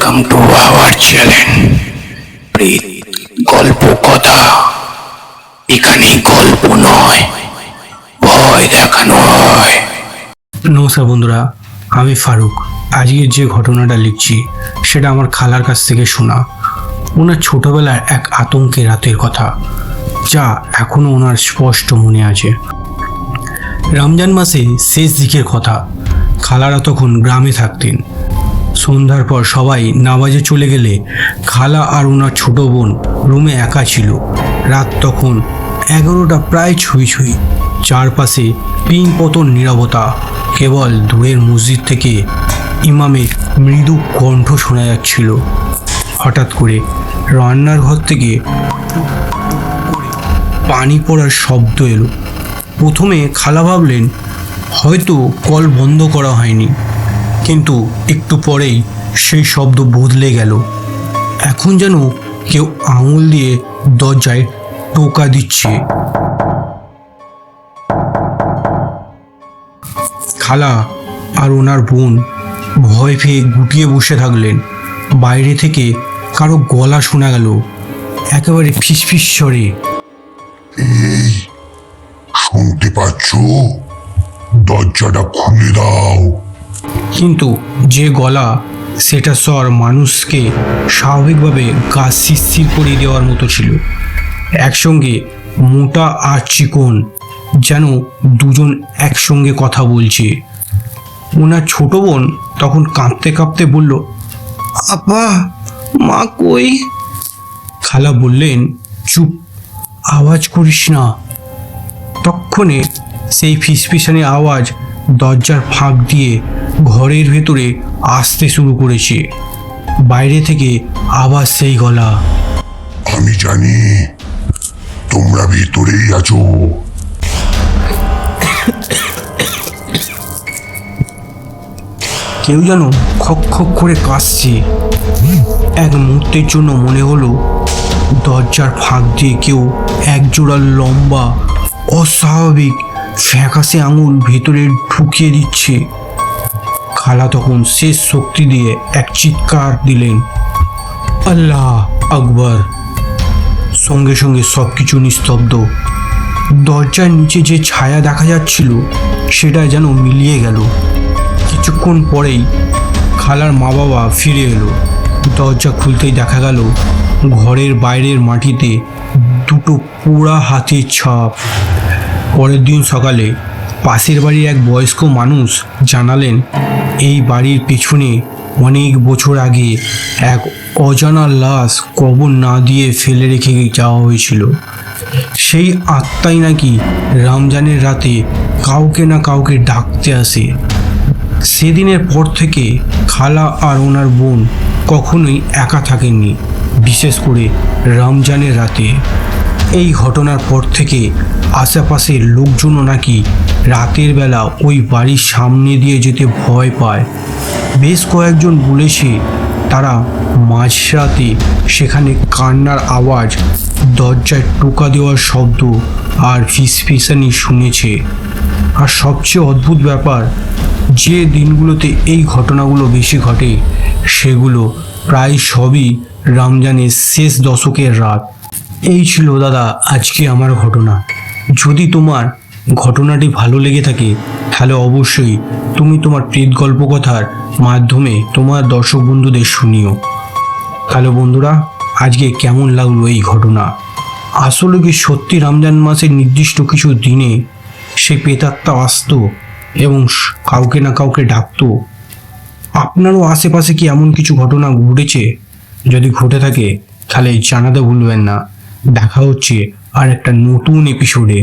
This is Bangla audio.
ওয়েলকাম টু আওয়ার চ্যানেল প্রেত গল্প কথা। এখানে গল্প নয়, ভয় দেখানো হয়। নমস্কার বন্ধুরা, আমি ফারুক। আজকে যে ঘটনাটা লিখছি সেটা আমার খালার কাছ থেকে শোনা। ওনার ছোটবেলার এক আতঙ্কের রাতের কথা, যা এখনো ওনার স্পষ্ট মনে আছে। রমজান মাসে শেষ দিকের কথা। খালারা তখন গ্রামে থাকতেন। সন্ধ্যার পর সবাই নামাজে চলে গেলে খালা আর ওনার ছোট বোন রুমে একা ছিল। রাত তখন 11টা প্রায় ছুঁই ছুঁই। চারপাশে পিন পতন নীরবতা। কেবল দূরের মসজিদ থেকে ইমামের মৃদু কণ্ঠ শোনা যাচ্ছিল। হঠাৎ করে রান্নার ঘর থেকে পানি পড়ার শব্দ এলো। প্রথমে খালা ভাবলেন হয়তো কল বন্ধ করা হয়নি, কিন্তু একটু পরেই সেই শব্দ বদলে গেল। এখন যেন কেউ আঙুল দিয়ে দরজায় টোকা দিচ্ছে। খালা আর ওনার বোন ভয় পেয়ে গুটিয়ে বসে থাকলেন। বাইরে থেকে কারো গলা শোনা গেল, একেবারে ফিসফিস স্বরে। এই শুনতে পাচ্ছ? দরজাটা খুলে দাও। কিন্তু যে গলা, সেটা স্বর মানুষকে স্বাভাবিকভাবে গা শিরশির করে দেওয়ার মতো ছিল। একসঙ্গে মোটা আর চিকন, যেন দুজন একসঙ্গে কথা বলছে। ওনার ছোট বোন তখন কাঁপতে কাঁপতে বলল, আপা, মা কই? খালা বললেন, চুপ, আওয়াজ করিস না। তক্ষণে সেই ফিসফিসানি আওয়াজ দরজার ফাঁক দিয়ে ঘরের ভেতরে আসতে শুরু করেছে। বাইরে থেকে আবার সেই গলা, আমি জানি তোমরা ভেতরেই আছো। কেউ যেন খক খক করে কাশছে। এক মুহূর্তের জন্য মনে হলো দরজার ফাঁক দিয়ে কেউ একজোড়া লম্বা অস্বাভাবিক ফ্যাকাশে আঙুল ভেতরে ঢুকিয়ে দিচ্ছে। খালা তখন শেষ শক্তি দিয়ে এক চিৎকার দিলেন, আল্লাহ আকবার। সঙ্গে সঙ্গে সব কিছু নিস্তব্ধ। দরজার নিচে যে ছায়া দেখা যাচ্ছিল সেটা যেন মিলিয়ে গেল। কিছুক্ষণ পরেই খালার মা বাবা ফিরে এলো। দরজা খুলতেই দেখা গেল ঘরের বাইরের মাটিতে দুটো পোড়া হাতের ছাপ। পরের দিন সকালে পাশের বাড়ির এক বয়স্ক মানুষ জানালেন, এই বাড়ির পেছনে অনেক বছর আগে এক অজানা লাশ কবর না দিয়ে ফেলে রেখে যাওয়া হয়েছিল। সেই আত্মাই নাকি রমজানের রাতে কাউকে না কাউকে ডাকতে আসে। সেদিনের পর থেকে খালা আর ওনার বোন কখনোই একা থাকেননি, বিশেষ করে রমজানের রাতে। এই ঘটনার পর থেকে আশেপাশের লোকজনও নাকি রাতের বেলা ওই বাড়ির সামনে দিয়ে যেতে ভয় পায়। বেশ কয়েকজন বলেছে তারা মাঝরাতে সেখানে কান্নার আওয়াজ, দরজায় টোকা দেওয়ার শব্দ আর ফিসফিসানি শুনেছে। আর সবচেয়ে অদ্ভুত ব্যাপার, যে দিনগুলোতে এই ঘটনাগুলো বেশি ঘটে সেগুলো প্রায় সবই রমজানের শেষ দশকের রাত। এই ছিল দাদা আজকে আমার ঘটনা। যদি তোমার ঘটনাটি ভালো লেগে থাকে তাহলে অবশ্যই তুমি তোমার প্রেত গল্প কথার মাধ্যমে তোমার দর্শক বন্ধুদের শুনিও। তাহলে বন্ধুরা, আজকে কেমন লাগলো এই ঘটনা? আসলে কি সত্যি রমজান মাসের নির্দিষ্ট কিছু দিনে সে প্রেতাত্মা আসতো এবং কাউকে না কাউকে ডাকতো? আপনারও আশেপাশে কি এমন কিছু ঘটনা ঘটেছে? যদি ঘটে থাকে তাহলে জানাতে ভুলবেন না। দেখা হচ্ছে আর একটা নতুন এপিসোডে।